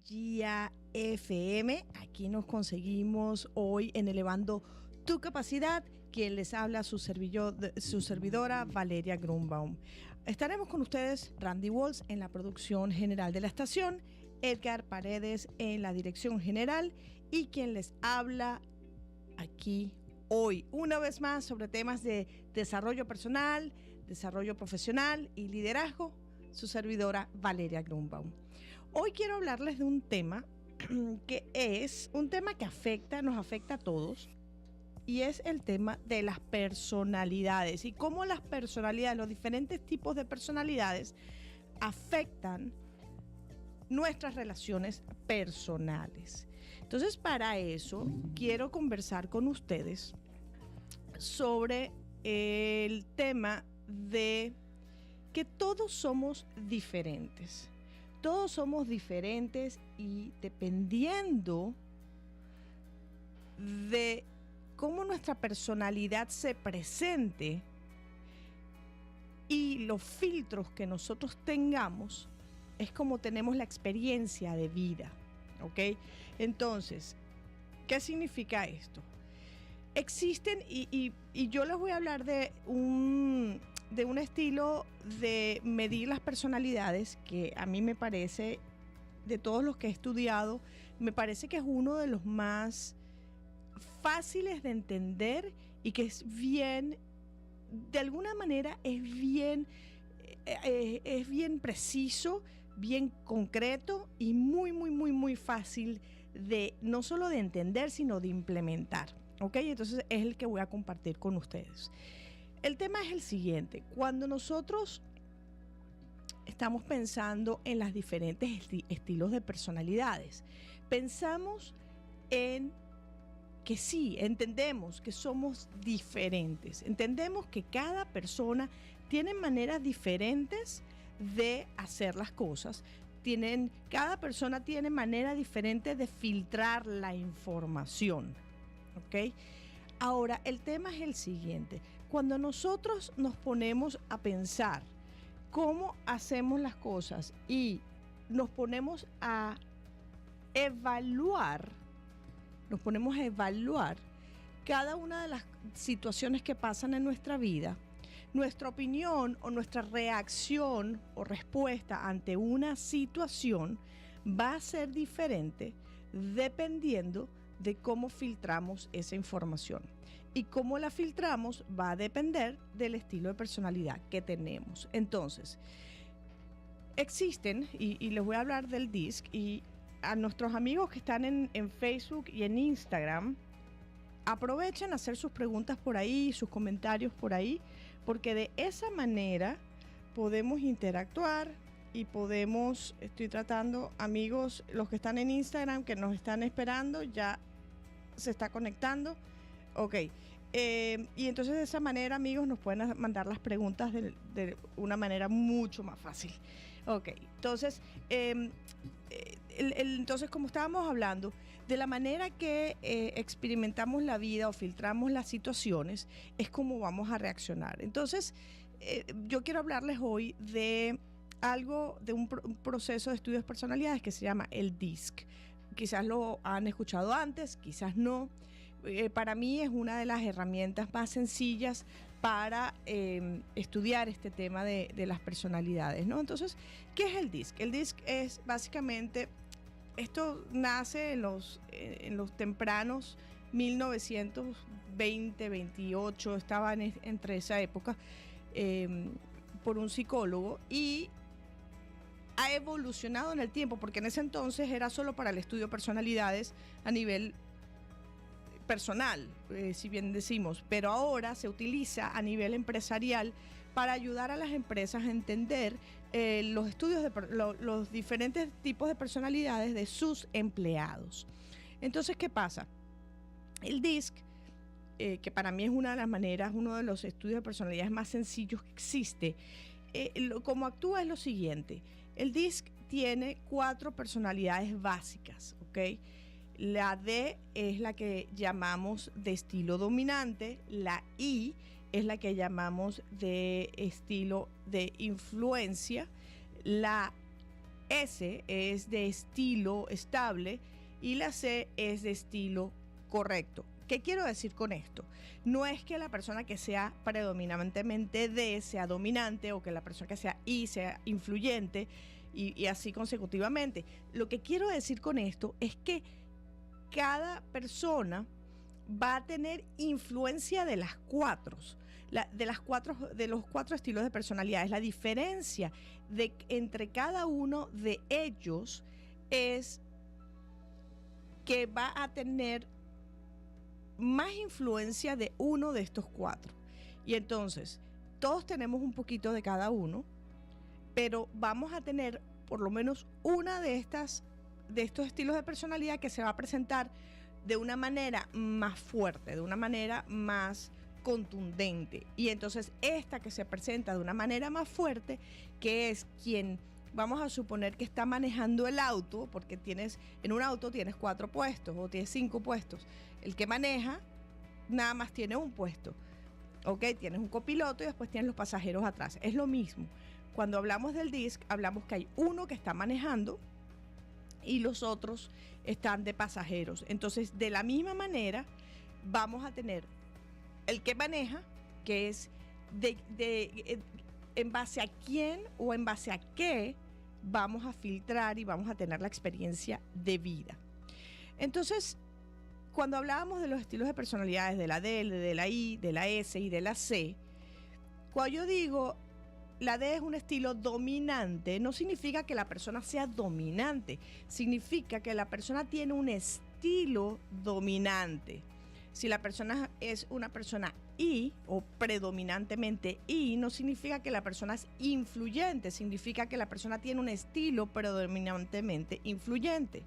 Energía FM. Aquí nos conseguimos hoy en Elevando tu Capacidad. Quien les habla, su servidora Valeria Grunbaum. Estaremos con ustedes, Randy Walls en la producción general de la estación, Edgar Paredes en la dirección general y quien les habla aquí hoy, una vez más, sobre temas de desarrollo personal, desarrollo profesional y liderazgo, su servidora Valeria Grunbaum. Hoy quiero hablarles de un tema que es un tema que nos afecta a todos, y es el tema de las personalidades y cómo las personalidades, los diferentes tipos de personalidades afectan nuestras relaciones personales. Entonces, para eso quiero conversar con ustedes sobre el tema de que todos somos diferentes. Todos somos diferentes y dependiendo de cómo nuestra personalidad se presente y los filtros que nosotros tengamos, es como tenemos la experiencia de vida, ¿ok? Entonces, ¿qué significa esto? Existen, y yo les voy a hablar de un estilo de medir las personalidades que a mí me parece, de todos los que he estudiado, me parece que es uno de los más fáciles de entender y que es bien, de alguna manera es bien preciso, bien concreto y muy fácil de no solo de entender, sino de implementar. ¿Ok? Entonces es el que voy a compartir con ustedes. El tema es el siguiente: cuando nosotros estamos pensando en los diferentes estilos de personalidades, pensamos en que sí, entendemos que somos diferentes, entendemos que cada persona tiene maneras diferentes de hacer las cosas, cada persona tiene manera diferente de filtrar la información, ¿ok? Ahora, el tema es el siguiente: cuando nosotros nos ponemos a pensar cómo hacemos las cosas y nos ponemos a evaluar cada una de las situaciones que pasan en nuestra vida, nuestra opinión o nuestra reacción o respuesta ante una situación va a ser diferente dependiendo de cómo filtramos esa información. Y cómo la filtramos va a depender del estilo de personalidad que tenemos. Entonces, existen, y les voy a hablar del DISC, y a nuestros amigos que están en Facebook y en Instagram, aprovechen a hacer sus preguntas por ahí, sus comentarios por ahí, porque de esa manera podemos interactuar y podemos, estoy tratando, amigos, los que están en Instagram, que nos están esperando, ya se está conectando. Ok. Y entonces de esa manera, amigos, nos pueden mandar las preguntas de una manera mucho más fácil. Ok. Entonces, entonces, como estábamos hablando, de la manera que experimentamos la vida o filtramos las situaciones, es como vamos a reaccionar. Entonces, yo quiero hablarles hoy de algo, de un proceso de estudios de personalidades que se llama el DISC. Quizás lo han escuchado antes, quizás no. Para mí es una de las herramientas más sencillas para estudiar este tema de las personalidades, ¿no? Entonces, ¿qué es el DISC? El DISC es básicamente, esto nace en los tempranos 1920, 28, estaban entre esa época, por un psicólogo, y ha evolucionado en el tiempo, porque en ese entonces era solo para el estudio de personalidades a nivel personal, si bien decimos, pero ahora se utiliza a nivel empresarial para ayudar a las empresas a entender los estudios los diferentes tipos de personalidades de sus empleados. Entonces, ¿qué pasa? El DISC, que para mí es una de las maneras, uno de los estudios de personalidades más sencillos que existe, como actúa es lo siguiente: el DISC tiene 4 personalidades básicas, ¿ok? La D es la que llamamos de estilo dominante, la I es la que llamamos de estilo de influencia, la S es de estilo estable y la C es de estilo correcto. ¿Qué quiero decir con esto? No es que la persona que sea predominantemente D sea dominante o que la persona que sea I sea influyente y así consecutivamente. Lo que quiero decir con esto es que cada persona va a tener influencia de las cuatro. De los cuatro estilos de personalidades. La diferencia entre cada uno de ellos es que va a tener más influencia de uno de estos cuatro. Y entonces, todos tenemos un poquito de cada uno, pero vamos a tener por lo menos una de estos estilos de personalidad que se va a presentar de una manera más fuerte, de una manera más contundente. Y entonces esta que se presenta de una manera más fuerte, que es quien vamos a suponer que está manejando el auto, porque en un auto tienes 4 puestos o tienes 5 puestos. El que maneja nada más tiene un puesto. Ok, tienes un copiloto y después tienes los pasajeros atrás. Es lo mismo. Cuando hablamos del DISC, hablamos que hay uno que está manejando y los otros están de pasajeros. Entonces, de la misma manera, vamos a tener el que maneja, que es en base a quién o en base a qué vamos a filtrar y vamos a tener la experiencia de vida. Entonces, cuando hablábamos de los estilos de personalidades, de la D, de la I, de la S y de la C, cuando yo digo la D es un estilo dominante, no significa que la persona sea dominante, significa que la persona tiene un estilo dominante. Si la persona es una persona I o predominantemente I, no significa que la persona es influyente, significa que la persona tiene un estilo predominantemente influyente.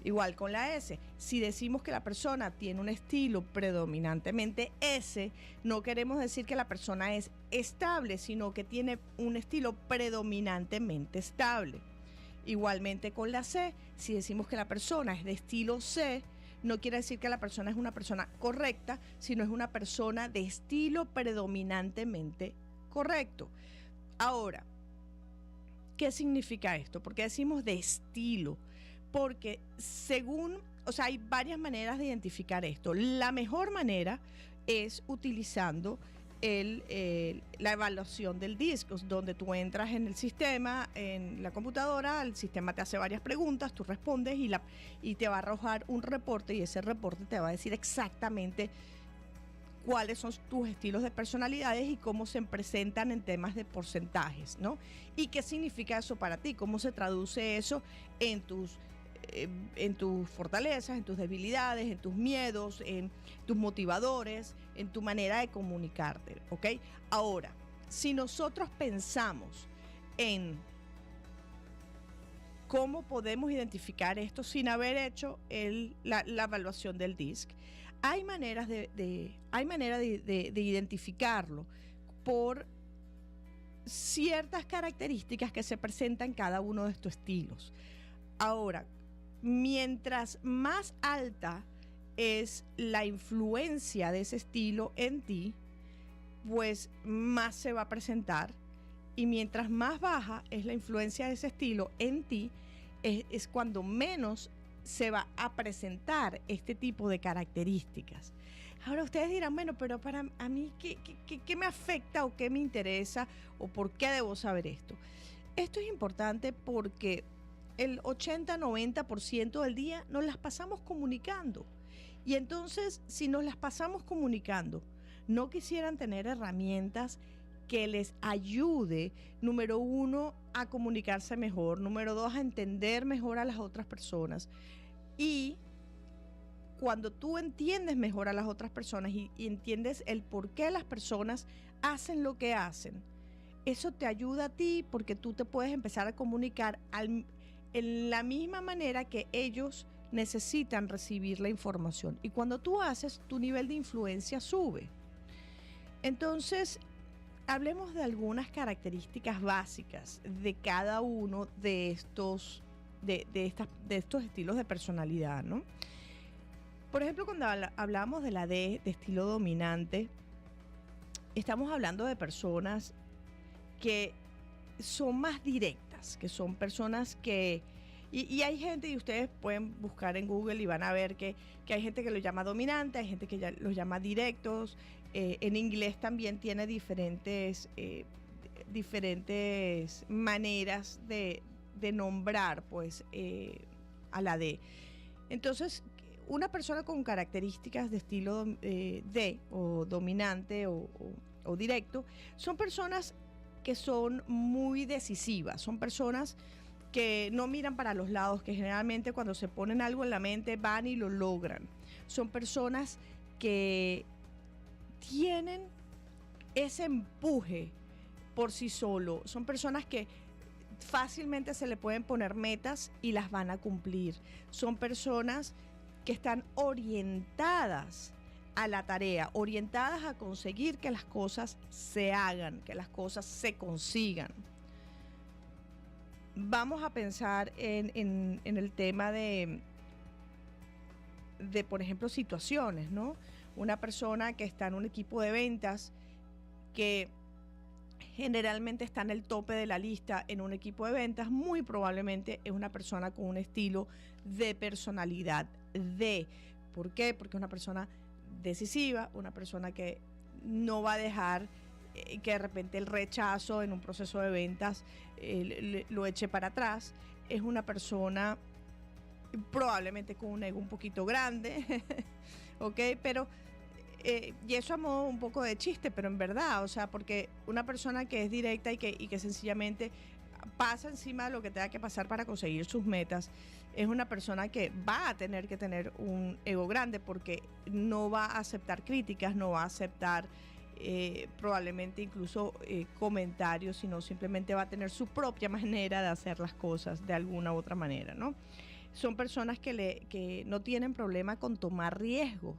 Igual con la S, si decimos que la persona tiene un estilo predominantemente S, no queremos decir que la persona es estable, sino que tiene un estilo predominantemente estable. Igualmente con la C, si decimos que la persona es de estilo C, no quiere decir que la persona es una persona correcta, sino es una persona de estilo predominantemente correcto. Ahora, ¿qué significa esto? ¿Por qué decimos de estilo? Porque hay varias maneras de identificar esto. La mejor manera es utilizando la evaluación del DISC, donde tú entras en el sistema, en la computadora, el sistema te hace varias preguntas, tú respondes y te va a arrojar un reporte, y ese reporte te va a decir exactamente cuáles son tus estilos de personalidades y cómo se presentan en temas de porcentajes, ¿no? ¿Y qué significa eso para ti? ¿Cómo se traduce eso en tus fortalezas, en tus debilidades, en tus miedos, en tus motivadores, en tu manera de comunicarte, ¿ok? Ahora, si nosotros pensamos en cómo podemos identificar esto sin haber hecho la evaluación del DISC, hay manera de identificarlo por ciertas características que se presentan en cada uno de estos estilos. Ahora, mientras más alta es la influencia de ese estilo en ti, pues más se va a presentar. Y mientras más baja es la influencia de ese estilo en ti, es cuando menos se va a presentar este tipo de características. Ahora ustedes dirán, bueno, pero para a mí, ¿qué me afecta o qué me interesa o por qué debo saber esto? Esto es importante porque el 80-90% del día nos las pasamos comunicando. Y entonces, si nos las pasamos comunicando, no quisieran tener herramientas que les ayude, número 1, a comunicarse mejor, número 2, a entender mejor a las otras personas. Y cuando tú entiendes mejor a las otras personas y entiendes el por qué las personas hacen lo que hacen, eso te ayuda a ti porque tú te puedes empezar a comunicar en la misma manera que ellos necesitan recibir la información. Y cuando tú haces, tu nivel de influencia sube. Entonces, hablemos de algunas características básicas de cada uno de estos, de estos estilos de personalidad, ¿no? Por ejemplo, cuando hablamos de la D, de estilo dominante, estamos hablando de personas que son más directas. ventas, que son personas que... Y hay gente, y ustedes pueden buscar en Google y van a ver que hay gente que lo llama dominante, hay gente que ya los llama directos. En inglés también tiene diferentes maneras de nombrar, pues, a la D. Entonces, una persona con características de estilo D, o dominante o directo, son personas que son muy decisivas, son personas que no miran para los lados, que generalmente cuando se ponen algo en la mente van y lo logran. Son personas que tienen ese empuje por sí solo. Son personas que fácilmente se le pueden poner metas y las van a cumplir. Son personas que están orientadas a la tarea, orientadas a conseguir que las cosas se hagan, que las cosas se consigan. Vamos a pensar en el tema de, por ejemplo, situaciones, ¿no? Una persona que está en un equipo de ventas que generalmente está en el tope de la lista en un equipo de ventas, muy probablemente es una persona con un estilo de personalidad D. ¿Por qué? Porque es una persona decisiva, una persona que no va a dejar que de repente el rechazo en un proceso de ventas lo eche para atrás. Es una persona probablemente con un ego un poquito grande, ¿ok? Pero, y eso a modo un poco de chiste, pero en verdad, o sea, porque una persona que es directa y que sencillamente pasa encima de lo que tenga que pasar para conseguir sus metas, es una persona que va a tener que tener un ego grande porque no va a aceptar críticas, no va a aceptar probablemente incluso comentarios, sino simplemente va a tener su propia manera de hacer las cosas de alguna u otra manera, ¿no? Son personas que no tienen problema con tomar riesgos.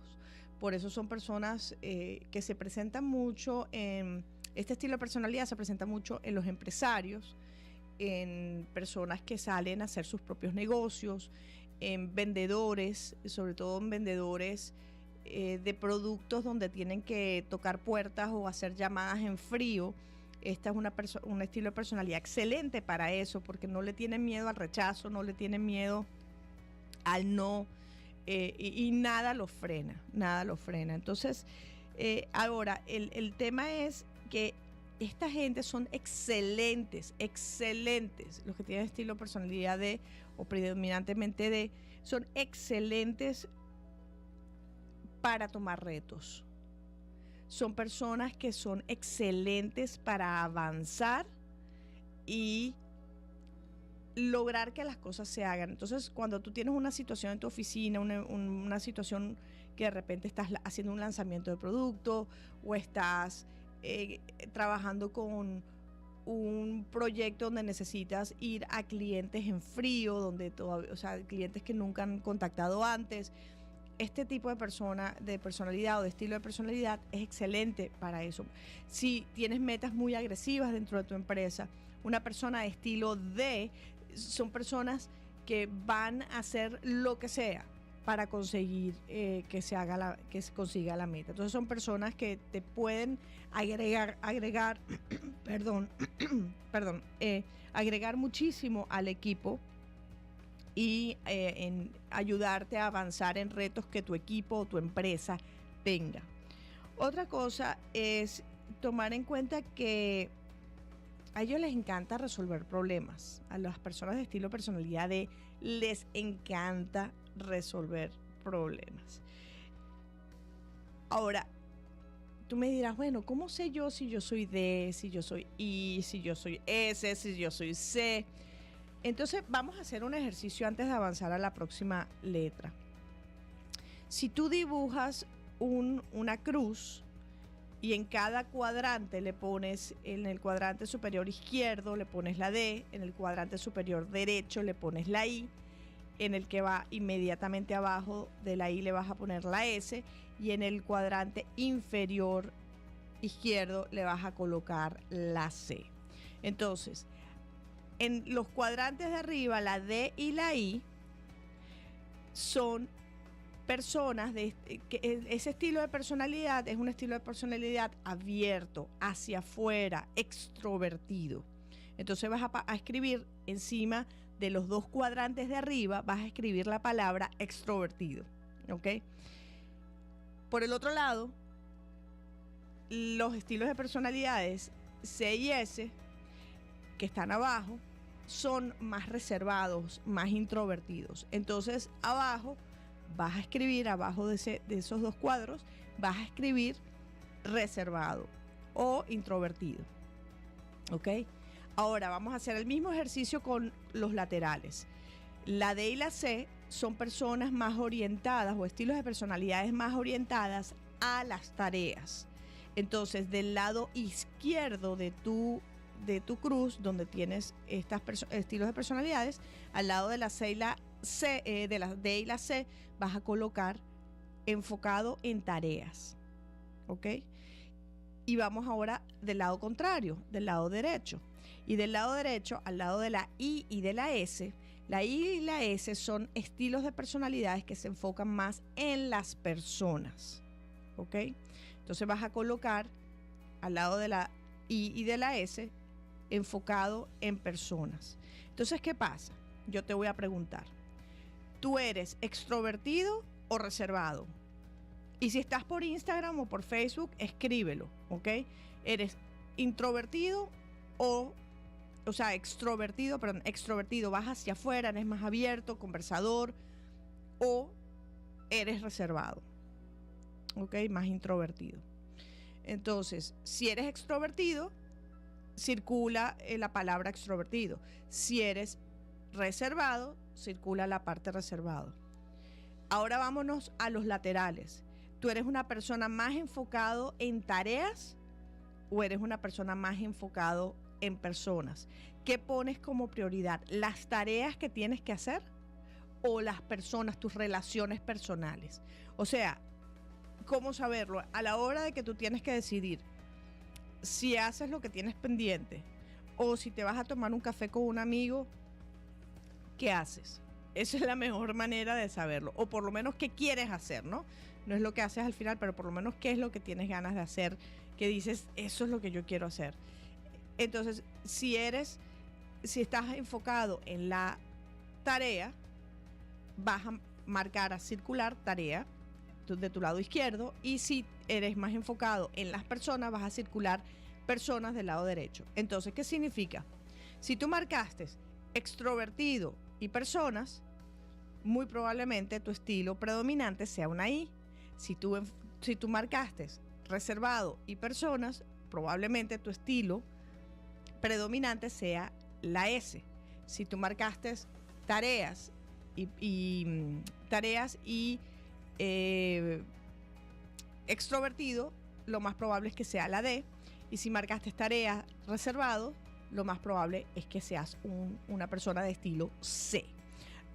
Por eso son personas que se presentan mucho en... Este estilo de personalidad se presenta mucho en los empresarios, en personas que salen a hacer sus propios negocios, en vendedores, sobre todo en vendedores de productos donde tienen que tocar puertas o hacer llamadas en frío. Esta es un estilo de personalidad excelente para eso, porque no le tienen miedo al rechazo, no le tienen miedo al no, y nada lo frena, nada lo frena. Entonces, ahora, el tema es que esta gente son excelentes, los que tienen estilo de personalidad D o predominantemente D, son excelentes para tomar retos. Son personas que son excelentes para avanzar y lograr que las cosas se hagan. Entonces, cuando tú tienes una situación en tu oficina, una situación que de repente estás haciendo un lanzamiento de producto o estás trabajando con un proyecto donde necesitas ir a clientes en frío, donde todavía, o sea, clientes que nunca han contactado antes, este tipo de persona, de personalidad o de estilo de personalidad es excelente para eso. Si tienes metas muy agresivas dentro de tu empresa, una persona de estilo D son personas que van a hacer lo que sea para conseguir que se consiga la meta. Entonces son personas que te pueden agregar agregar muchísimo al equipo y en ayudarte a avanzar en retos que tu equipo o tu empresa tenga. Otra cosa es tomar en cuenta que a ellos les encanta resolver problemas. A las personas de estilo personalidad D les encanta resolver problemas. Ahora, tú me dirás, bueno, ¿cómo sé yo si yo soy D, si yo soy I, si yo soy S, si yo soy C? Entonces vamos a hacer un ejercicio antes de avanzar a la próxima letra. Si tú dibujas una cruz y en cada cuadrante le pones, en el cuadrante superior izquierdo le pones la D, en el cuadrante superior derecho le pones la I, en el que va inmediatamente abajo de la I le vas a poner la S y en el cuadrante inferior izquierdo le vas a colocar la C. Entonces, en los cuadrantes de arriba, la D y la I son personas ese estilo de personalidad es un estilo de personalidad abierto, hacia afuera, extrovertido. Entonces vas a escribir encima de los dos cuadrantes de arriba, vas a escribir la palabra extrovertido, ¿ok? Por el otro lado, los estilos de personalidades C y S, que están abajo, son más reservados, más introvertidos. Entonces, abajo vas a escribir, abajo de esos dos cuadros, vas a escribir reservado o introvertido, ¿ok? Ahora vamos a hacer el mismo ejercicio con los laterales. La D y la C son personas más orientadas o estilos de personalidades más orientadas a las tareas. Entonces, del lado izquierdo de tu cruz, donde tienes estos estilos de personalidades, al lado de la C y la C, de la D y la C, vas a colocar enfocado en tareas, ¿ok? Y vamos ahora del lado contrario, del lado derecho. Y del lado derecho, al lado de la I y de la S y la S son estilos de personalidades que se enfocan más en las personas, ¿ok? Entonces vas a colocar al lado de la I y de la S enfocado en personas. Entonces, ¿qué pasa? Yo te voy a preguntar, ¿tú eres extrovertido o reservado? Y si estás por Instagram o por Facebook, escríbelo, ¿ok? ¿Eres introvertido extrovertido, vas hacia afuera, eres más abierto, conversador, o eres reservado, ¿ok? Más introvertido. Entonces, si eres extrovertido, circula la palabra extrovertido. Si eres reservado, circula la parte reservado. Ahora vámonos a los laterales. ¿Tú eres una persona más enfocado en tareas o eres una persona más enfocado en personas? ¿Qué pones como prioridad? ¿Las tareas que tienes que hacer o las personas, tus relaciones personales? O sea, ¿cómo saberlo? A la hora de que tú tienes que decidir si haces lo que tienes pendiente o si te vas a tomar un café con un amigo, ¿qué haces? Esa es la mejor manera de saberlo, o por lo menos qué quieres hacer, ¿no? No es lo que haces al final, pero por lo menos qué es lo que tienes ganas de hacer, que dices, eso es lo que yo quiero hacer. Entonces, si estás enfocado en la tarea, vas a marcar a circular tarea de tu lado izquierdo, y si eres más enfocado en las personas, vas a circular personas del lado derecho. Entonces, ¿qué significa? Si tú marcaste extrovertido y personas, muy probablemente tu estilo predominante sea una I. Si tú marcaste reservado y personas, probablemente tu estilo predominante sea la S. Si tú marcaste tareas y extrovertido, lo más probable es que sea la D. Y si marcaste tareas reservado, lo más probable es que seas una persona de estilo C.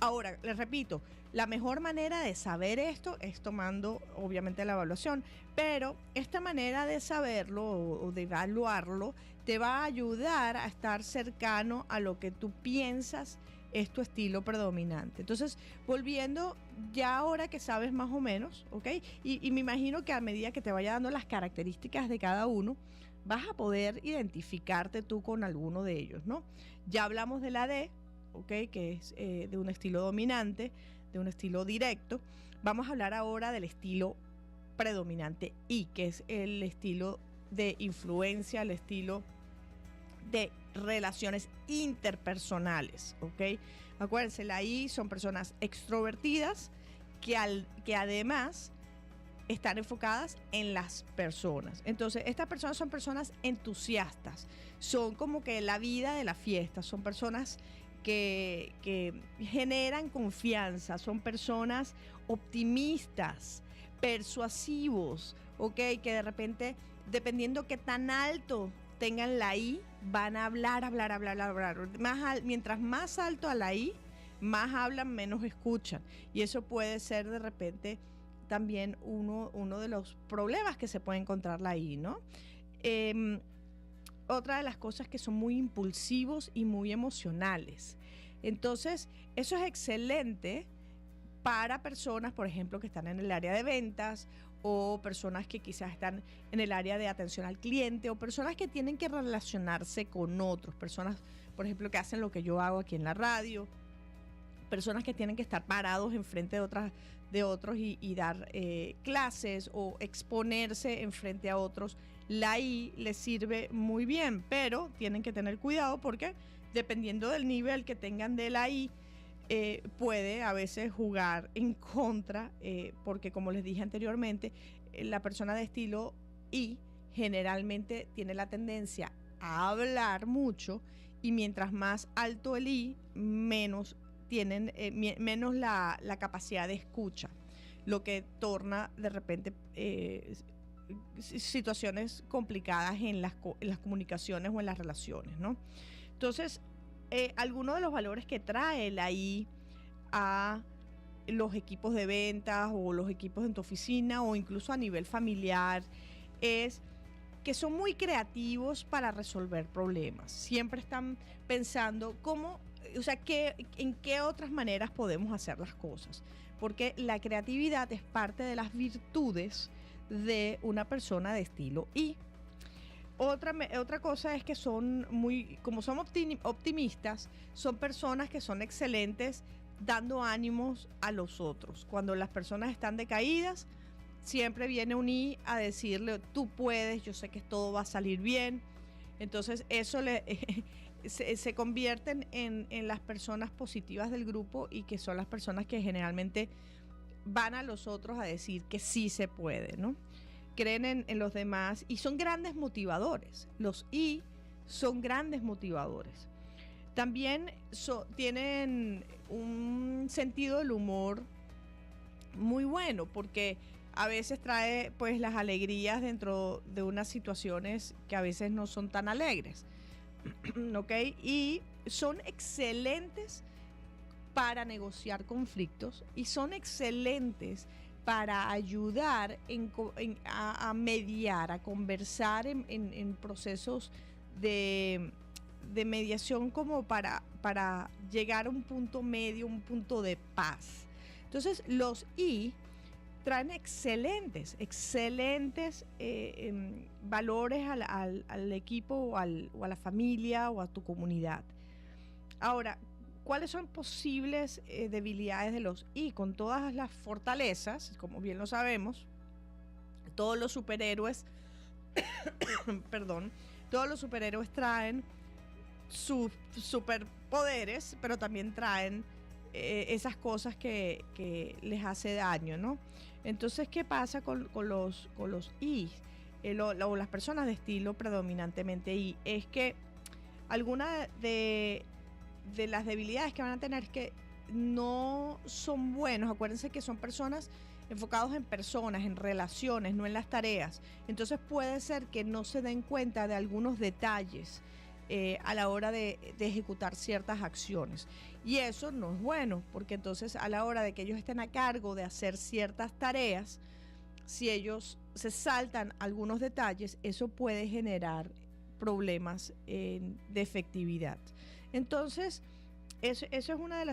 Ahora, les repito, la mejor manera de saber esto es tomando, obviamente, la evaluación, pero esta manera de saberlo o de evaluarlo te va a ayudar a estar cercano a lo que tú piensas es tu estilo predominante. Entonces, volviendo, ya ahora que sabes más o menos, ¿ok? Y me imagino que a medida que te vaya dando las características de cada uno, vas a poder identificarte tú con alguno de ellos, ¿no? Ya hablamos de la D, ¿ok? Que es de un estilo dominante, de un estilo directo. Vamos a hablar ahora del estilo predominante I, que es el estilo de influencia, el estilo de relaciones interpersonales, ¿ok? Acuérdense, la I son personas extrovertidas que además están enfocadas en las personas. Entonces, estas personas son personas entusiastas, son como que la vida de la fiesta, son personas que generan confianza, son personas optimistas, persuasivos, ¿ok? Que de repente, dependiendo qué tan alto tengan la I, van a hablar. Mientras más alto a la I, más hablan, menos escuchan. Y eso puede ser de repente también uno de los problemas que se puede encontrar la I, ¿no? Otra de las cosas que son muy impulsivos y muy emocionales. Entonces, eso es excelente para personas, por ejemplo, que están en el área de ventas o personas que quizás están en el área de atención al cliente, o personas que tienen que relacionarse con otros, personas, por ejemplo, que hacen lo que yo hago aquí en la radio, personas que tienen que estar parados enfrente de otros y dar clases o exponerse enfrente a otros. La I les sirve muy bien, pero tienen que tener cuidado porque dependiendo del nivel que tengan de la I, puede a veces jugar en contra, porque como les dije anteriormente, la persona de estilo I generalmente tiene la tendencia a hablar mucho, y mientras más alto el I, menos tienen menos la capacidad de escucha, lo que torna de repente situaciones complicadas en las comunicaciones o en las relaciones, ¿no? Entonces, algunos de los valores que trae la I a los equipos de ventas o los equipos en tu oficina o incluso a nivel familiar es que son muy creativos para resolver problemas. Siempre están pensando cómo, o sea, en qué otras maneras podemos hacer las cosas. Porque la creatividad es parte de las virtudes de una persona de estilo I. Otra cosa es que como son optimistas, son personas que son excelentes dando ánimos a los otros. Cuando las personas están decaídas, siempre viene un I a decirle, tú puedes, yo sé que todo va a salir bien. Entonces eso se convierten en las personas positivas del grupo, y que son las personas que generalmente van a los otros a decir que sí se puede, ¿no? Creen en los demás y son grandes motivadores. Los I son grandes motivadores. También tienen un sentido del humor muy bueno, porque a veces trae pues las alegrías dentro de unas situaciones que a veces no son tan alegres. ¿Ok? Y son excelentes para negociar conflictos, y son excelentes para ayudar a mediar, a conversar en procesos de mediación, como para llegar a un punto medio, un punto de paz. Entonces, los I traen excelentes valores al equipo o a la familia o a tu comunidad. Ahora, ¿cuáles son posibles debilidades de los I? Con todas las fortalezas, como bien lo sabemos, todos los superhéroes, perdón, todos los superhéroes traen sus superpoderes, pero también traen esas cosas que les hace daño, ¿no? Entonces, ¿qué pasa con los I? O las personas de estilo predominantemente I, es que alguna de las debilidades que van a tener es que no son buenos. Acuérdense que son personas enfocados en personas, en relaciones, no en las tareas. Entonces puede ser que no se den cuenta de algunos detalles a la hora de ejecutar ciertas acciones. Y eso no es bueno, porque entonces a la hora de que ellos estén a cargo de hacer ciertas tareas, si ellos se saltan algunos detalles, eso puede generar problemas de efectividad. Entonces, eso es una de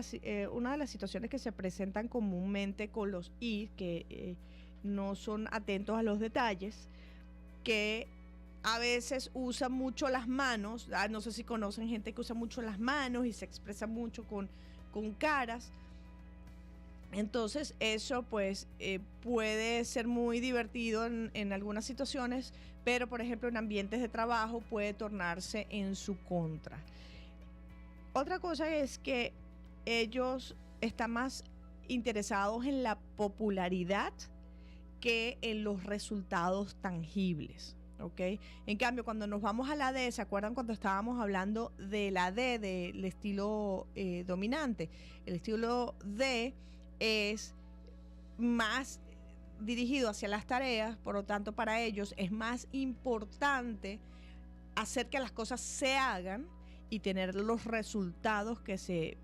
las situaciones que se presentan comúnmente con los I, que no son atentos a los detalles, que a veces usan mucho las manos. No sé si conocen gente que usa mucho las manos y se expresa mucho con caras. Entonces eso pues puede ser muy divertido en algunas situaciones, pero por ejemplo en ambientes de trabajo puede tornarse en su contra. Otra cosa es que ellos están más interesados en la popularidad que en los resultados tangibles, ¿ok? En cambio, cuando nos vamos a la D, ¿se acuerdan cuando estábamos hablando de la D, del estilo dominante? El estilo D es más dirigido hacia las tareas, por lo tanto para ellos es más importante hacer que las cosas se hagan y tener los resultados que se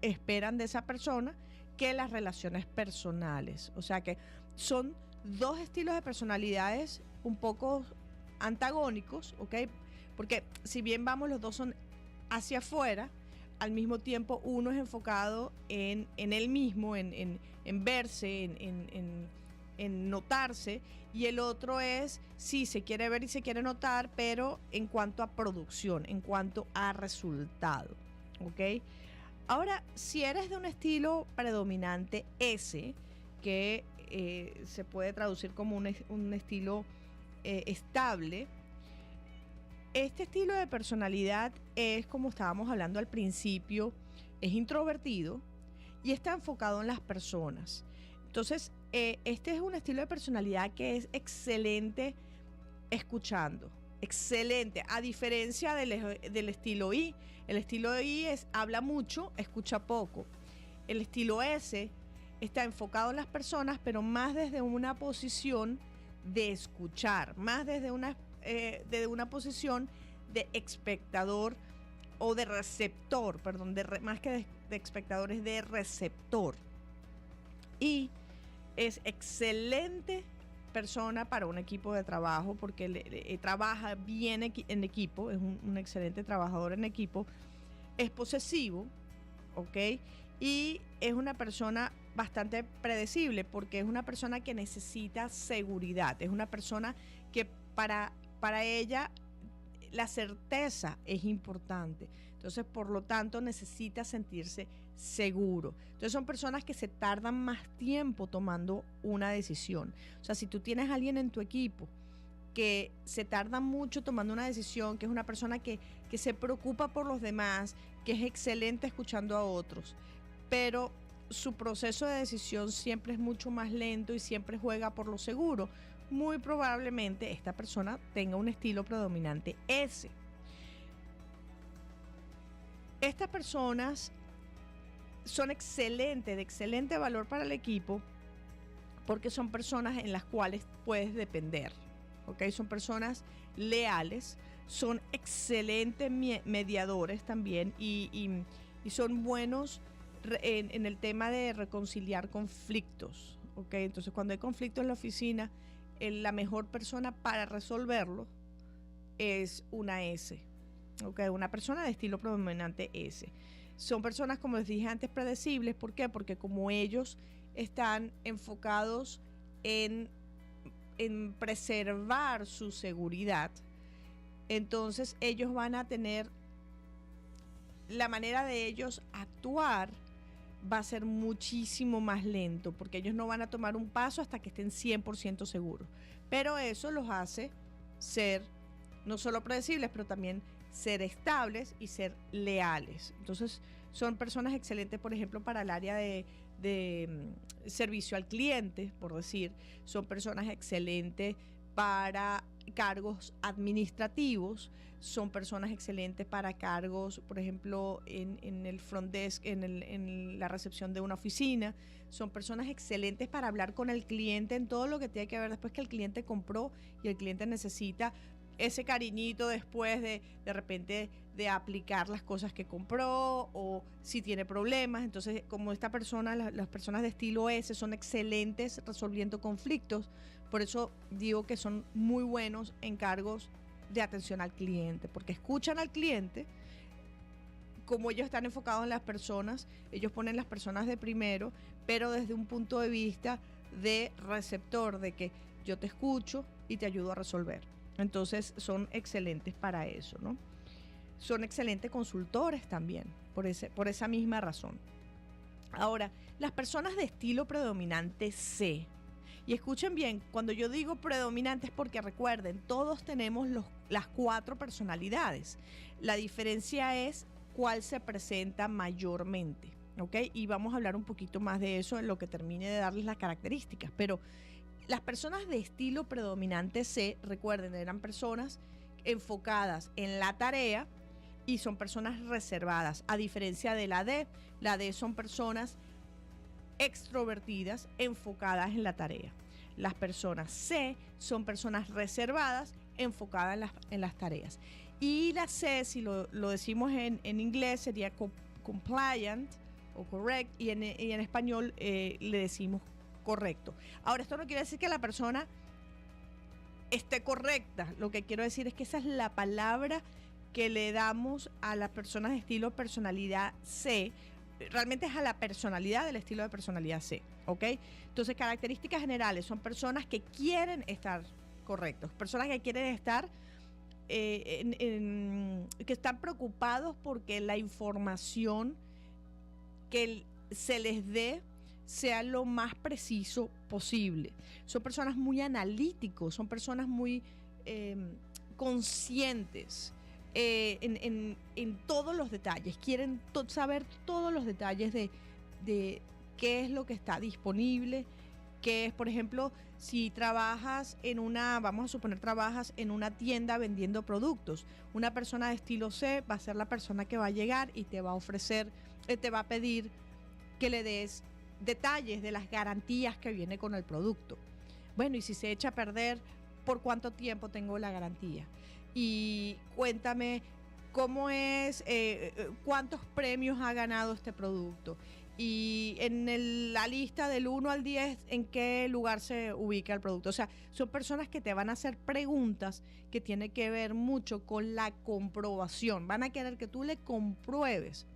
esperan de esa persona, que las relaciones personales. O sea que son dos estilos de personalidades un poco antagónicos, ¿ok? Porque si bien vamos, los dos son hacia afuera, al mismo tiempo uno es enfocado en él mismo, en verse, en en notarse, y el otro es, sí, se quiere ver y se quiere notar, pero en cuanto a producción, en cuanto a resultado, ¿ok? Ahora, si eres de un estilo predominante S, que se puede traducir como un estilo estable, este estilo de personalidad es, como estábamos hablando al principio, es introvertido y está enfocado en las personas. Entonces, este es un estilo de personalidad que es excelente escuchando. Excelente, a diferencia del estilo I. El estilo I habla mucho, escucha poco. El estilo S está enfocado en las personas, pero más desde una posición de escuchar, más desde de una posición de espectador o de receptor, perdón, más que de espectador, es de receptor. Y es excelente persona para un equipo de trabajo porque trabaja bien en equipo, es un excelente trabajador en equipo, es posesivo, ¿ok? Y es una persona bastante predecible porque es una persona que necesita seguridad, es una persona que para ella la certeza es importante. Entonces, por lo tanto, necesita sentirse seguro. Entonces, son personas que se tardan más tiempo tomando una decisión. O sea, si tú tienes a alguien en tu equipo que se tarda mucho tomando una decisión, que es una persona que se preocupa por los demás, que es excelente escuchando a otros, pero su proceso de decisión siempre es mucho más lento y siempre juega por lo seguro, muy probablemente esta persona tenga un estilo predominante S. Estas personas son excelentes, de excelente valor para el equipo, porque son personas en las cuales puedes depender, ¿ok? Son personas leales, son excelentes mediadores también y son buenos en el tema de reconciliar conflictos, ¿ok? Entonces, cuando hay conflictos en la oficina, la mejor persona para resolverlo es una S, ¿ok? Una persona de estilo predominante S. Son personas, como les dije antes, predecibles. ¿Por qué? Porque como ellos están enfocados en preservar su seguridad, entonces ellos van a tener, la manera de ellos actuar va a ser muchísimo más lento, porque ellos no van a tomar un paso hasta que estén 100% seguros. Pero eso los hace ser no solo predecibles, pero también ser estables y ser leales. Entonces, son personas excelentes, por ejemplo, para el área de servicio al cliente, por decir. Son personas excelentes para cargos administrativos. Son personas excelentes para cargos, por ejemplo, en el front desk, en la recepción de una oficina. Son personas excelentes para hablar con el cliente en todo lo que tiene que ver después que el cliente compró y el cliente necesita ese cariñito después de repente de aplicar las cosas que compró o si tiene problemas. Entonces, como esta persona, las personas de estilo S son excelentes resolviendo conflictos, por eso digo que son muy buenos en cargos de atención al cliente, porque escuchan al cliente. Como ellos están enfocados en las personas, ellos ponen las personas de primero, pero desde un punto de vista de receptor, de que yo te escucho y te ayudo a resolver. Entonces son excelentes para eso, ¿no? Son excelentes consultores también, por esa misma razón. Ahora, las personas de estilo predominante C, y escuchen bien, cuando yo digo predominante es porque recuerden, todos tenemos las 4 personalidades. La diferencia es cuál se presenta mayormente, ¿ok? Y vamos a hablar un poquito más de eso en lo que termine de darles las características, pero las personas de estilo predominante C, recuerden, eran personas enfocadas en la tarea y son personas reservadas, a diferencia de la D. La D son personas extrovertidas, enfocadas en la tarea. Las personas C son personas reservadas, enfocadas en las tareas. Y la C, si lo decimos en inglés, sería compliant o correct, y en español le decimos correcto. Ahora, esto no quiere decir que la persona esté correcta. Lo que quiero decir es que esa es la palabra que le damos a las personas de estilo personalidad C, realmente es a la personalidad del estilo de personalidad C, ¿ok? Entonces, características generales son personas que quieren estar correctos, personas que quieren estar, que están preocupados porque la información que se les dé sea lo más preciso posible. Son personas muy analíticos, son personas muy conscientes en todos los detalles. Quieren saber todos los detalles de qué es lo que está disponible, qué es, por ejemplo, si trabajas vamos a suponer, trabajas en una tienda vendiendo productos. Una persona de estilo C va a ser la persona que va a llegar y te va a ofrecer, te va a pedir que le des detalles de las garantías que viene con el producto. Bueno, y si se echa a perder, ¿por cuánto tiempo tengo la garantía? Y cuéntame cómo es, cuántos premios ha ganado este producto. Y en la lista del 1 al 10, ¿en qué lugar se ubica el producto? O sea, son personas que te van a hacer preguntas que tienen que ver mucho con la comprobación. Van a querer que tú le compruebes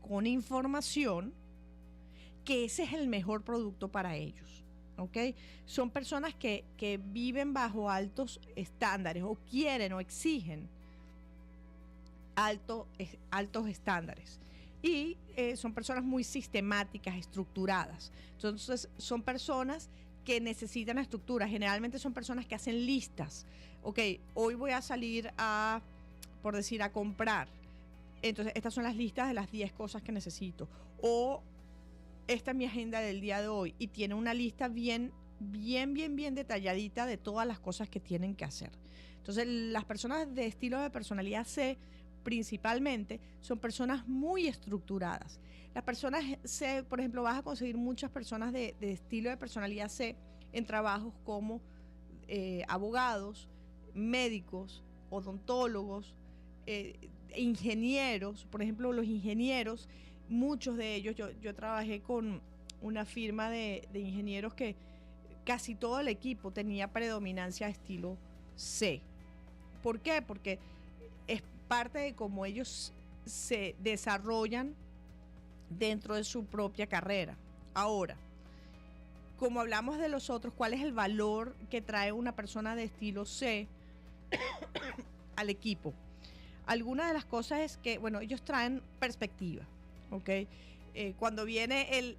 con información que ese es el mejor producto para ellos, ¿ok? Son personas que viven bajo estándares o quieren o exigen altos estándares. Y son personas muy sistemáticas, estructuradas. Entonces, son personas que necesitan estructura. Generalmente son personas que hacen listas. Ok, hoy voy a salir por decir, a comprar. Entonces, estas son las listas de las 10 cosas que necesito. O esta es mi agenda del día de hoy y tiene una lista bien detalladita de todas las cosas que tienen que hacer. Entonces, las personas de estilo de personalidad C principalmente son personas muy estructuradas. Las personas C, por ejemplo, vas a conseguir muchas personas de estilo de personalidad C en trabajos como abogados, médicos, odontólogos, ingenieros. Por ejemplo, los ingenieros, muchos de ellos, yo trabajé con una firma de ingenieros que casi todo el equipo tenía predominancia de estilo C. ¿Por qué? Porque es parte de cómo ellos se desarrollan dentro de su propia carrera. Ahora, como hablamos de los otros, ¿cuál es el valor que trae una persona de estilo C al equipo? Alguna de las cosas es que, bueno, ellos traen perspectiva, ¿ok? Cuando viene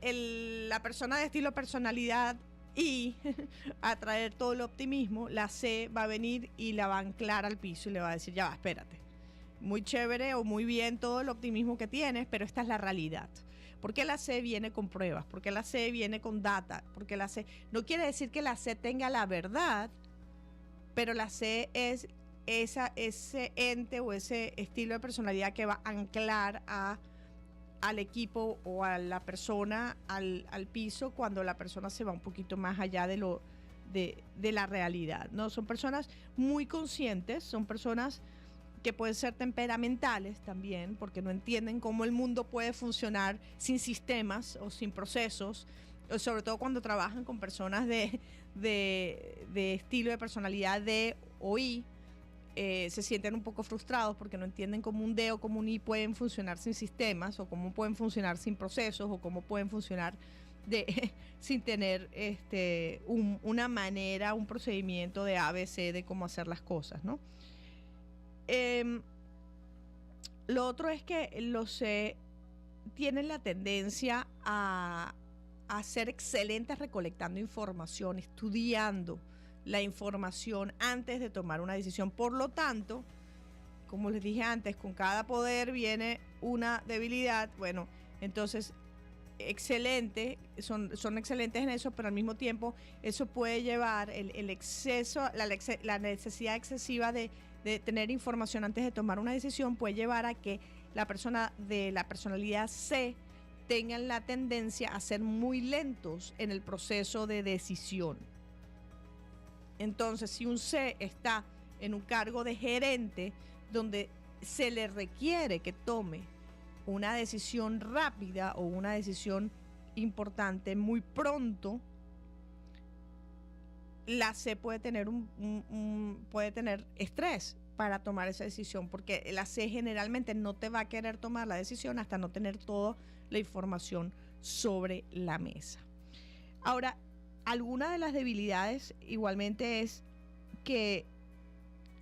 la persona de estilo personalidad y a traer todo el optimismo, la C va a venir y la va a anclar al piso y le va a decir, ya va, espérate. Muy chévere o muy bien todo el optimismo que tienes, pero esta es la realidad. ¿Por qué la C viene con pruebas? ¿Por qué la C viene con data? Porque la C no quiere decir que la C tenga la verdad, pero la C es ese ente o ese estilo de personalidad que va a anclar al equipo o a la persona al piso cuando la persona se va un poquito más allá de la realidad, ¿no? Son personas muy conscientes, son personas que pueden ser temperamentales también, porque no entienden cómo el mundo puede funcionar sin sistemas o sin procesos, sobre todo cuando trabajan con personas de estilo de personalidad D o I. Se sienten un poco frustrados porque no entienden cómo un D o como un I pueden funcionar sin sistemas, o cómo pueden funcionar sin procesos, o cómo pueden funcionar sin tener una manera, un procedimiento de ABC de cómo hacer las cosas, ¿no? Lo otro es que los C tienen la tendencia a ser excelentes recolectando información, estudiando la información antes de tomar una decisión. Por lo tanto, como les dije antes, con cada poder viene una debilidad. Bueno, entonces, excelente, son excelentes en eso, pero al mismo tiempo eso puede llevar el exceso, la necesidad excesiva de tener información antes de tomar una decisión, puede llevar a que la persona de la personalidad C tengan la tendencia a ser muy lentos en el proceso de decisión. Entonces, si un C está en un cargo de gerente donde se le requiere que tome una decisión rápida o una decisión importante muy pronto, la C puede tener puede tener estrés para tomar esa decisión, porque la C generalmente no te va a querer tomar la decisión hasta no tener toda la información sobre la mesa. Ahora, alguna de las debilidades igualmente es que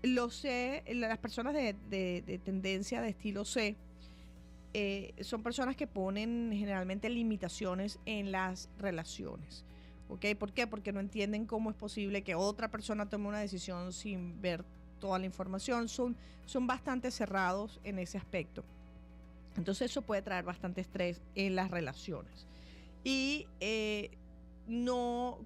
las personas de tendencia de estilo C son personas que ponen generalmente limitaciones en las relaciones. ¿Ok? ¿Por qué? Porque no entienden cómo es posible que otra persona tome una decisión sin ver toda la información. Son bastante cerrados en ese aspecto. Entonces eso puede traer bastante estrés en las relaciones. Y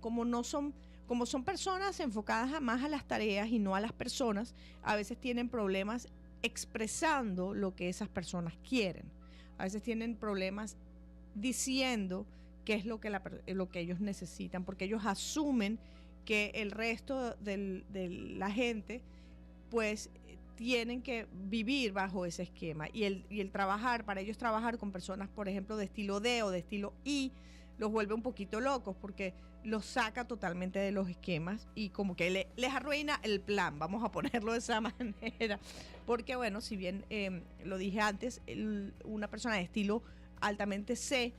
como son personas enfocadas más a las tareas y no a las personas, a veces tienen problemas expresando lo que esas personas quieren. A veces tienen problemas diciendo qué es lo que ellos necesitan, porque ellos asumen que el resto de la gente pues tienen que vivir bajo ese esquema, y el trabajar, para ellos trabajar con personas, por ejemplo, de estilo D o de estilo I, los vuelve un poquito locos porque los saca totalmente de los esquemas y como que les arruina el plan, vamos a ponerlo de esa manera, porque bueno, si bien lo dije antes, una persona de estilo altamente C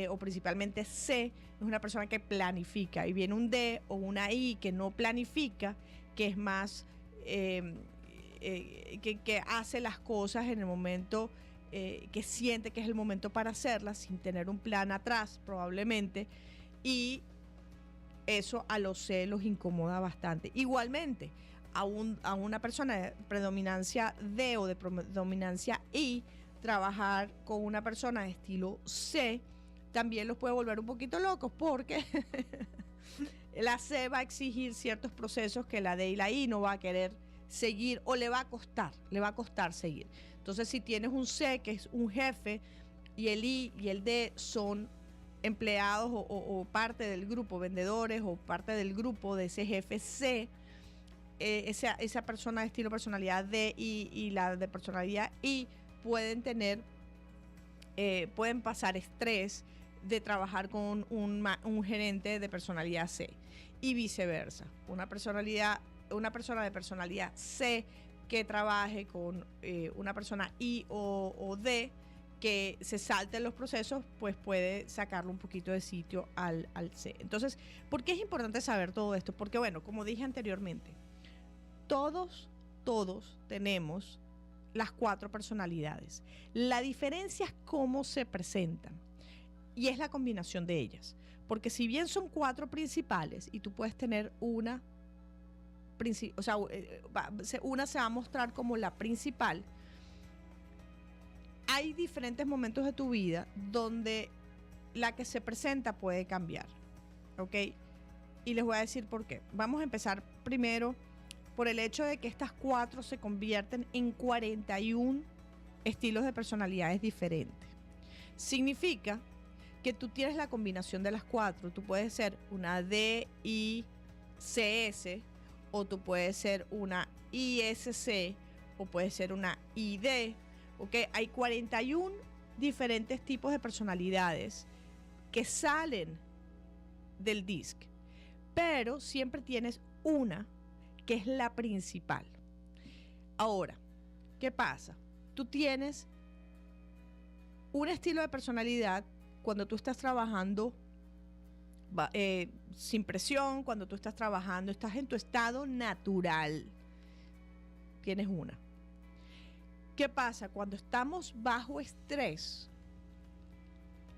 o principalmente C es una persona que planifica, y viene un D o una I que no planifica, que es más que hace las cosas en el momento que siente que es el momento para hacerlas sin tener un plan atrás probablemente, y eso a los C los incomoda bastante. Igualmente a una persona de predominancia D o de predominancia I, trabajar con una persona de estilo C también los puede volver un poquito locos, porque la C va a exigir ciertos procesos que la D y la I no va a querer seguir, o le va a costar seguir. Entonces, si tienes un C que es un jefe y el I y el D son empleados o parte del grupo, vendedores o parte del grupo de ese jefe C, esa persona de estilo personalidad D y la de personalidad I pueden pasar estrés de trabajar con un gerente de personalidad C, y viceversa. Una persona de personalidad C que trabaje con una persona I o D que se salte los procesos, pues puede sacarlo un poquito de sitio al C. Entonces, ¿por qué es importante saber todo esto? Porque bueno, como dije anteriormente, todos tenemos las 4 personalidades. La diferencia es cómo se presentan, y es la combinación de ellas. Porque si bien son 4 principales y tú puedes tener una se va a mostrar como la principal, hay diferentes momentos de tu vida donde la que se presenta puede cambiar, ¿ok? Y les voy a decir por qué. Vamos a empezar primero por el hecho de que estas 4 se convierten en 41 estilos de personalidades diferentes. Significa que tú tienes la combinación de las 4. Tú puedes ser una DICS, o tú puedes ser una ISC, o puedes ser una ID. ¿Okay? Hay 41 diferentes tipos de personalidades que salen del DISC, pero siempre tienes una que es la principal. Ahora, ¿qué pasa? Tú tienes un estilo de personalidad cuando tú estás trabajando sin presión, cuando tú estás trabajando, estás en tu estado natural. Tienes una. ¿Qué pasa? Cuando estamos bajo estrés,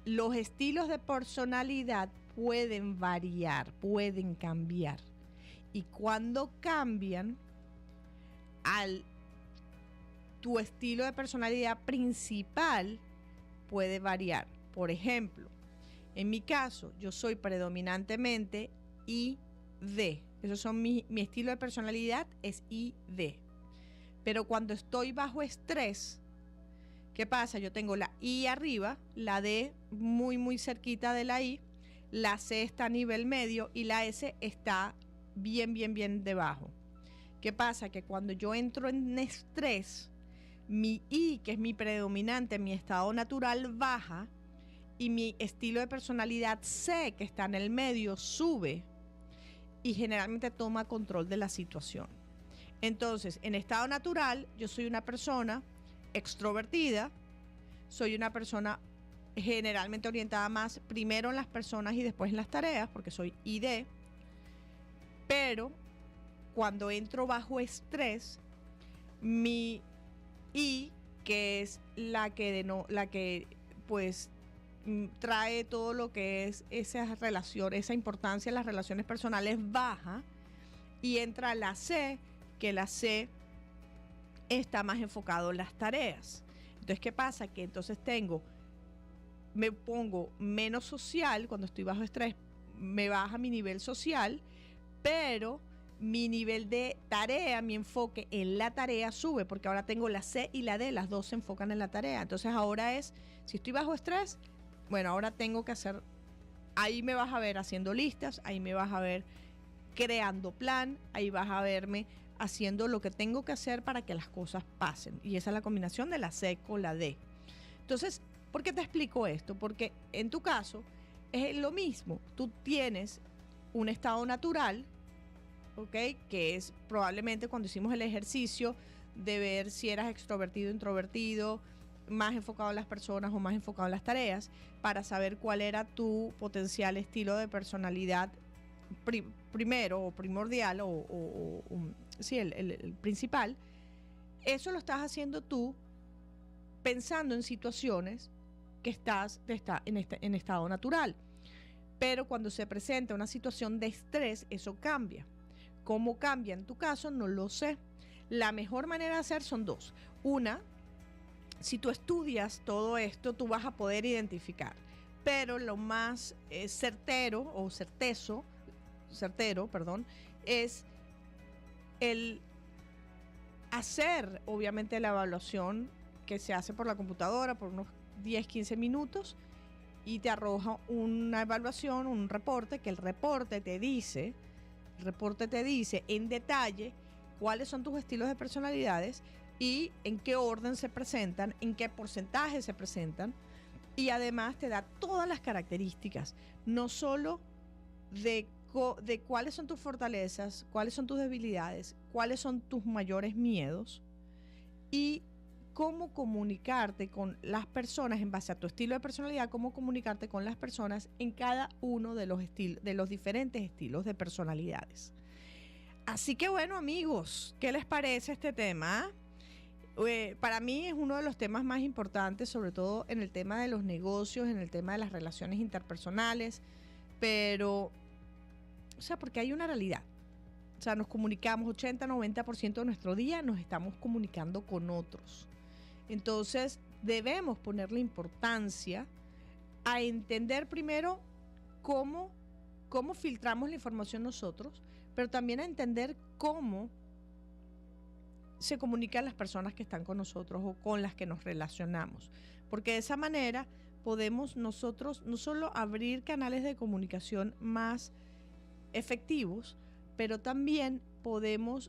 los estilos de personalidad pueden variar, pueden cambiar. Y cuando cambian, tu estilo de personalidad principal puede variar. Por ejemplo, en mi caso, yo soy predominantemente ID. Mi estilo de personalidad es ID. Pero cuando estoy bajo estrés, ¿qué pasa? Yo tengo la I arriba, la D muy, muy cerquita de la I, la C está a nivel medio y la S está bien, bien, bien debajo. ¿Qué pasa? Que cuando yo entro en estrés, mi I, que es mi predominante, mi estado natural, baja, y mi estilo de personalidad C, que está en el medio, sube y generalmente toma control de la situación. Entonces, en estado natural, yo soy una persona extrovertida, soy una persona generalmente orientada más primero en las personas y después en las tareas, porque soy ID, pero cuando entro bajo estrés, mi I, que es la que pues trae todo lo que es esa relación, esa importancia en las relaciones personales baja, y entra la C, que la C está más enfocado en las tareas. Entonces, ¿qué pasa? Que entonces me pongo menos social cuando estoy bajo estrés, me baja mi nivel social, pero mi nivel de tarea, mi enfoque en la tarea sube, porque ahora tengo la C y la D, las dos se enfocan en la tarea. Entonces ahora si estoy bajo estrés, bueno, ahora tengo que hacer, ahí me vas a ver haciendo listas, ahí me vas a ver creando plan, ahí vas a verme haciendo lo que tengo que hacer para que las cosas pasen. Y esa es la combinación de la C con la D. Entonces, ¿por qué te explico esto? Porque en tu caso es lo mismo. Tú tienes un estado natural, ¿ok? Que es probablemente cuando hicimos el ejercicio de ver si eras extrovertido, introvertido, más enfocado en las personas o más enfocado en las tareas, para saber cuál era tu potencial estilo de personalidad primero o primordial sí, el principal. Eso lo estás haciendo tú pensando en situaciones que estás en estado natural. Pero cuando se presenta una situación de estrés, eso cambia. ¿Cómo cambia en tu caso? No lo sé. La mejor manera de hacer son dos. Una, si tú estudias todo esto, tú vas a poder identificar. Pero lo más certero, es el hacer, obviamente, la evaluación que se hace por la computadora por unos 10, 15 minutos, y te arroja una evaluación, un reporte, que el reporte te dice en detalle cuáles son tus estilos de personalidades y en qué orden se presentan, en qué porcentaje se presentan, y además te da todas las características, no solo de cuáles son tus fortalezas, cuáles son tus debilidades, cuáles son tus mayores miedos y cómo comunicarte con las personas en base a tu estilo de personalidad, cómo comunicarte con las personas en cada uno de los diferentes estilos de personalidades. Así que bueno, amigos, ¿qué les parece este tema? Para mí es uno de los temas más importantes, sobre todo en el tema de los negocios, en el tema de las relaciones interpersonales, pero, o sea, porque hay una realidad. O sea, nos comunicamos 80-90% de nuestro día, nos estamos comunicando con otros. Entonces, debemos ponerle importancia a entender primero cómo filtramos la información nosotros, pero también a entender cómo se comunican las personas que están con nosotros o con las que nos relacionamos. Porque de esa manera podemos nosotros no solo abrir canales de comunicación más efectivos, pero también podemos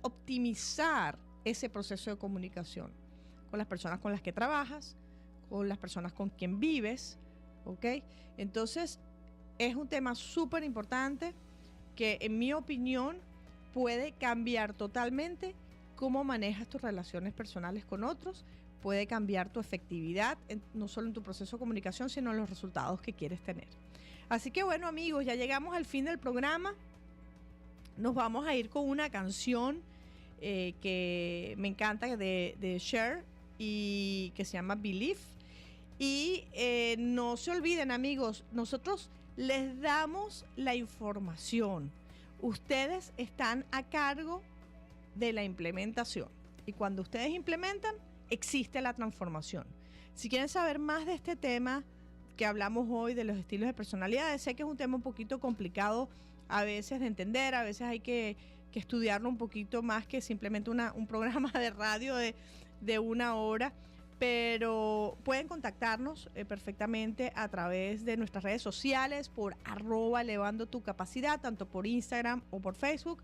optimizar ese proceso de comunicación con las personas con las que trabajas, con las personas con quien vives, ¿ok? Entonces, es un tema súper importante que, en mi opinión, puede cambiar totalmente cómo manejas tus relaciones personales con otros, puede cambiar tu efectividad, no solo en tu proceso de comunicación, sino en los resultados que quieres tener. Así que bueno, amigos, ya llegamos al fin del programa. Nos vamos a ir con una canción que me encanta de Cher y que se llama Believe. Y no se olviden, amigos, nosotros les damos la información. Ustedes están a cargo de la implementación. Y cuando ustedes implementan, existe la transformación. Si quieren saber más de este tema que hablamos hoy, de los estilos de personalidad, sé que es un tema un poquito complicado a veces de entender, a veces hay que estudiarlo un poquito más que simplemente un programa de radio de una hora, pero pueden contactarnos perfectamente a través de nuestras redes sociales por @elevando-tu-capacidad, tanto por Instagram o por Facebook.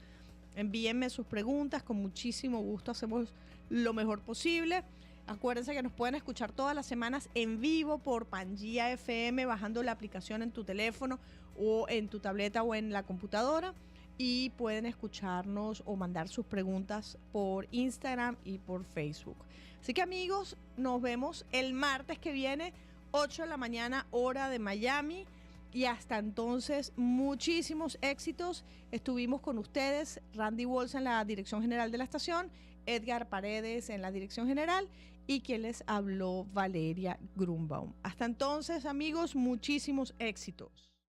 Envíenme sus preguntas, con muchísimo gusto hacemos lo mejor posible. Acuérdense que nos pueden escuchar todas las semanas en vivo por Pangea FM, bajando la aplicación en tu teléfono o en tu tableta o en la computadora. y pueden escucharnos o mandar sus preguntas por Instagram y por Facebook. Así que amigos, nos vemos el martes que viene, 8 de la mañana, hora de Miami. Y hasta entonces, muchísimos éxitos. Estuvimos con ustedes, Randy Bolsa en la dirección general de la estación, Edgar Paredes en la dirección general y quien les habló, Valeria Grunbaum. Hasta entonces, amigos, muchísimos éxitos.